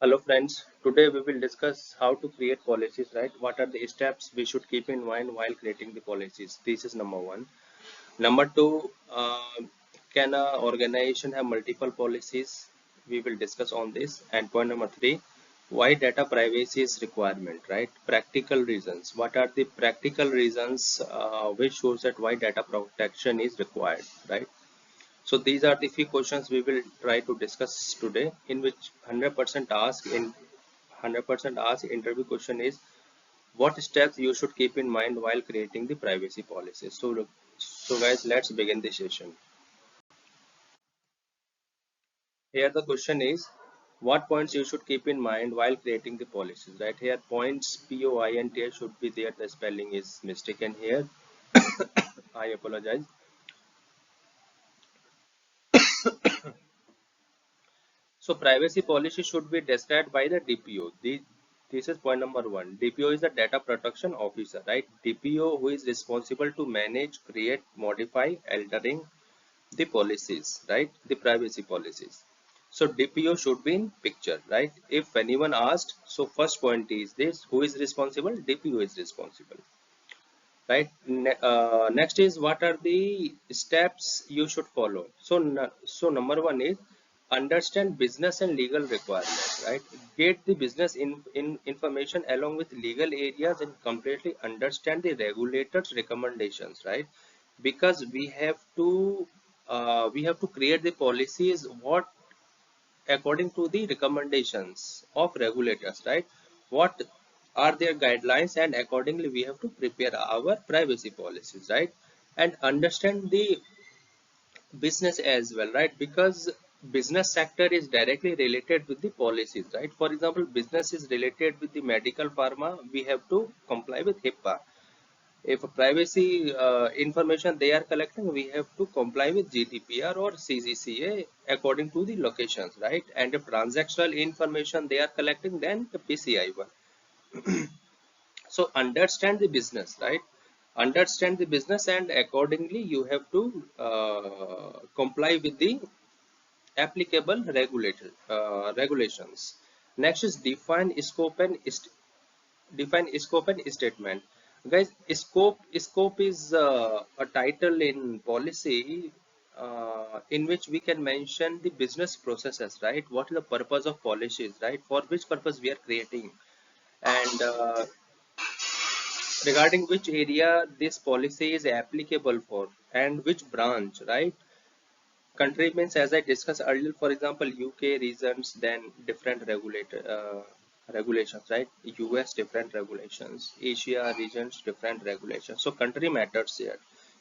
Hello friends, today we will discuss how to create policies, right? What are the steps we should keep in mind while creating the policies? This is number one. Number two, can a organization have multiple policies? We will discuss on this. And point number three, why data privacy is requirement, right? Practical reasons. What are the practical reasons which shows that why data protection is required, right? So these are the few questions we will try to discuss today, in which 100% ask interview question is what steps you should keep in mind while creating the privacy policy. So guys, let's begin the session. Here the question is what points you should keep in mind while creating the policies. Right here, points point should be there. The spelling is mistaken here. I apologize. So privacy policy should be described by the DPO. This is point number one. DPO is the data protection officer, right? DPO who is responsible to manage, create, modify, altering the policies, right? The privacy policies. So DPO should be in picture, right? If anyone asked, so first point is this: who is responsible? DPO is responsible, right? Next is what are the steps you should follow. So number one is understand business and legal requirements, right? Get the business information along with legal areas and completely understand the regulators recommendations, right? Because we have to create the policies what according to the recommendations of regulators, right? What are their guidelines, and accordingly we have to prepare our privacy policies, right? And understand the business as well, right? Because business sector is directly related with the policies, right? For example, business is related with the medical pharma, we have to comply with HIPAA. If privacy information they are collecting, we have to comply with GDPR or CGCA according to the locations, right? And if transactional information they are collecting, then the PCI one. So understand the business, right? Understand the business, and accordingly you have to comply with the applicable regulations. Next is define scope and statement. Guys, scope is a title in policy in which we can mention the business processes, right? What is the purpose of policies, right? For which purpose we are creating, and regarding which area this policy is applicable for, and which branch, right? Country means, as I discussed earlier, for example, UK regions, then different regulations, right? US different regulations, Asia regions different regulations. So country matters here,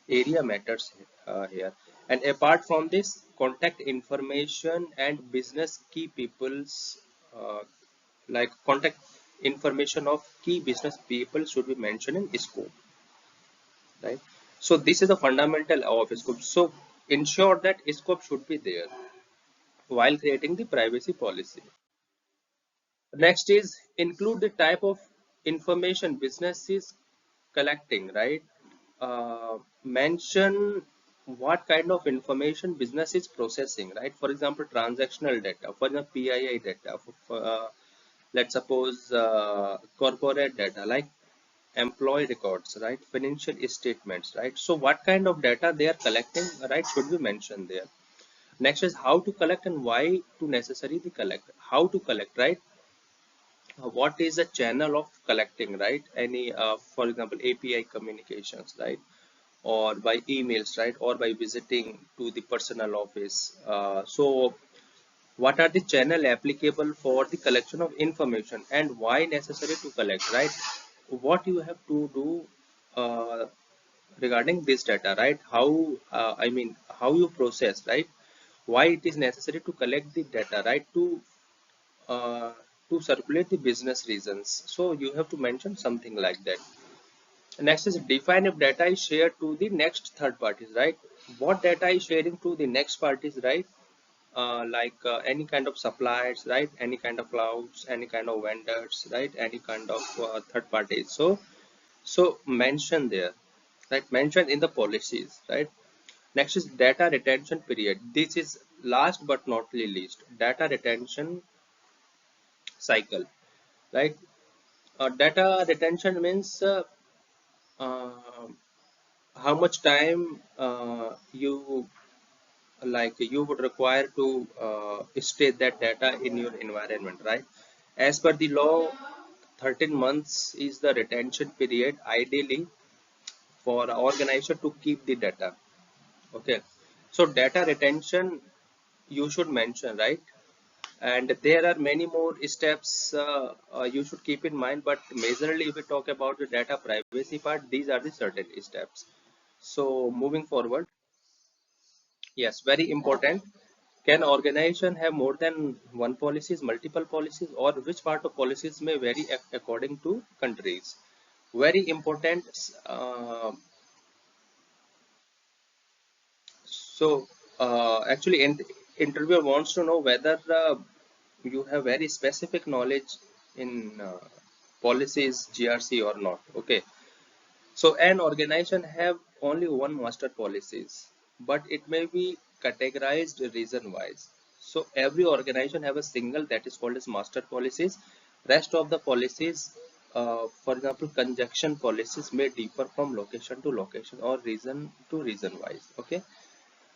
area matters here. And apart from this, contact information and business key people's like contact information of key business people should be mentioned in scope, right? So this is the fundamental of scope. So ensure that scope should be there while creating the privacy policy. Next is include the type of information business is collecting, right? Mention what kind of information business is processing, right? For example, transactional data, for example, PII data, let's suppose corporate data like employee records, right? Financial statements, right? So what kind of data they are collecting, right, should be mentioned there. Next is how to collect and why to necessarily collect. How to collect, right? What is the channel of collecting, right? Any for example, API communications, right? Or by emails, right? Or by visiting to the personal office. So what are the channel applicable for the collection of information, and why necessary to collect, right? What you have to do uh, regarding this data, right? How I mean, how you process, right? Why it is necessary to collect the data, right? Uh, to circulate the business reasons. So you have to mention something like that. Next is define if data is shared to the next third parties, right? What data is sharing to the next parties, right? Any kind of suppliers, right? Any kind of clouds, any kind of vendors, right? Any kind of third parties. So mention there, right? Mention in the policies, right? Next is data retention period. This is last but not least. Data retention cycle, right? Data retention means uh, how much time you would require to stay that data in your environment, right? As per the law, 13 months is the retention period ideally for an organization to keep the data. Okay, so data retention you should mention, right? And there are many more steps you should keep in mind, but majorly if we talk about the data privacy part, these are the certain steps. So moving forward, yes, very important. Can organization have more than one policies, multiple policies, or which part of policies may vary according to countries? Very important. Actually, interviewer wants to know whether you have very specific knowledge in policies, GRC or not. Okay, so an organization have only one master policies, but it may be categorized reason wise. So every organization have a single that is called as master policies. Rest of the policies, for example, conjunction policies may differ from location to location or region to region wise. Okay,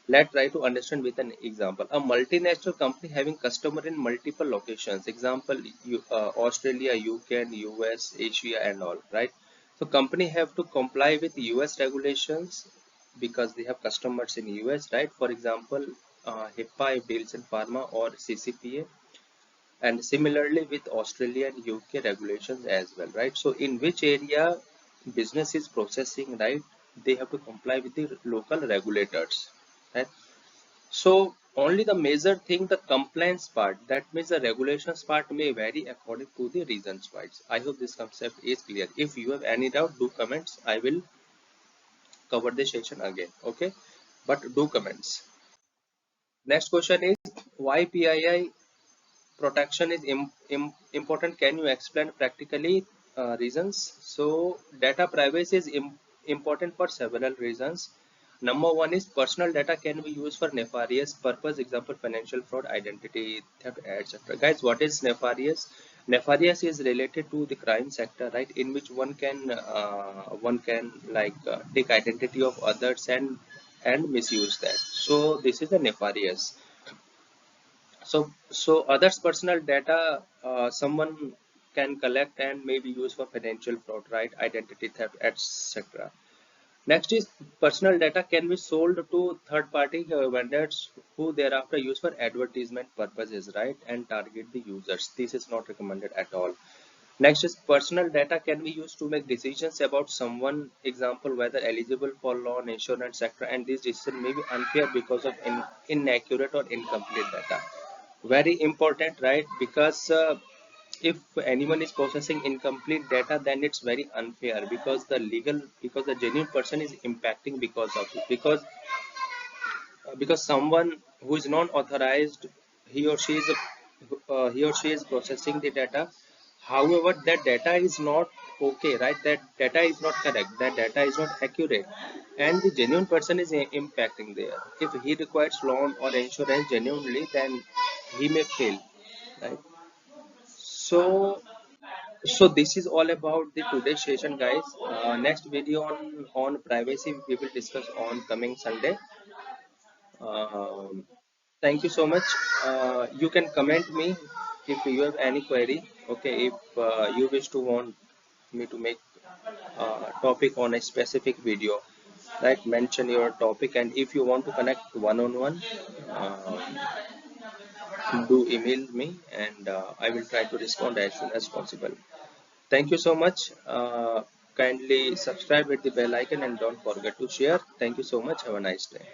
let's try to understand with an example. A multinational company having customer in multiple locations. Example, Australia, UK, and US, Asia, and all. Right. So company have to comply with US regulations because they have customers in US. Right. For example, HIPAA if deals in pharma or CCPA. And similarly with Australia and UK regulations as well. Right. So in which area business is processing, right? They have to comply with the local regulators. Right. So only the major thing, the compliance part, that means the regulations part may vary according to the regions wise. I hope this concept is clear. If you have any doubt, do comments. I will cover the session again. Okay, but do comments. Next question is why PII protection is important. Can you explain practically reasons? So data privacy is important for several reasons. Number one is personal data can be used for nefarious purpose, example financial fraud, identity theft, etc. Guys, what is nefarious? Nefarious is related to the crime sector, right? In which one can like take identity of others and misuse that. So this is a nefarious. So others personal data someone can collect and maybe use for financial fraud, right? Identity theft, etc. Next is personal data can be sold to third party vendors who thereafter use for advertisement purposes, right? And target the users. This is not recommended at all. Next is personal data can be used to make decisions about someone, example whether eligible for loan, insurance sector, and this decision may be unfair because of inaccurate or incomplete data. Very important, right? Because if anyone is processing incomplete data, then it's very unfair because the genuine person is impacting because of it, because someone who is non authorized, he or she is processing the data. However, that data is not okay, right? That data is not correct, that data is not accurate, and the genuine person is impacting there. If he requires loan or insurance genuinely, then he may fail, right? So this is all about the today's session, guys. Next video on privacy we will discuss on coming Sunday. um, Thank you so much. You can comment me if you have any query. Okay, if you wish to want me to make topic on a specific video, right? Mention your topic, and if you want to connect one-on-one, do email me, and I will try to respond as soon as possible. Thank you so much. Kindly subscribe with the bell icon and don't forget to share. Thank you so much. Have a nice day.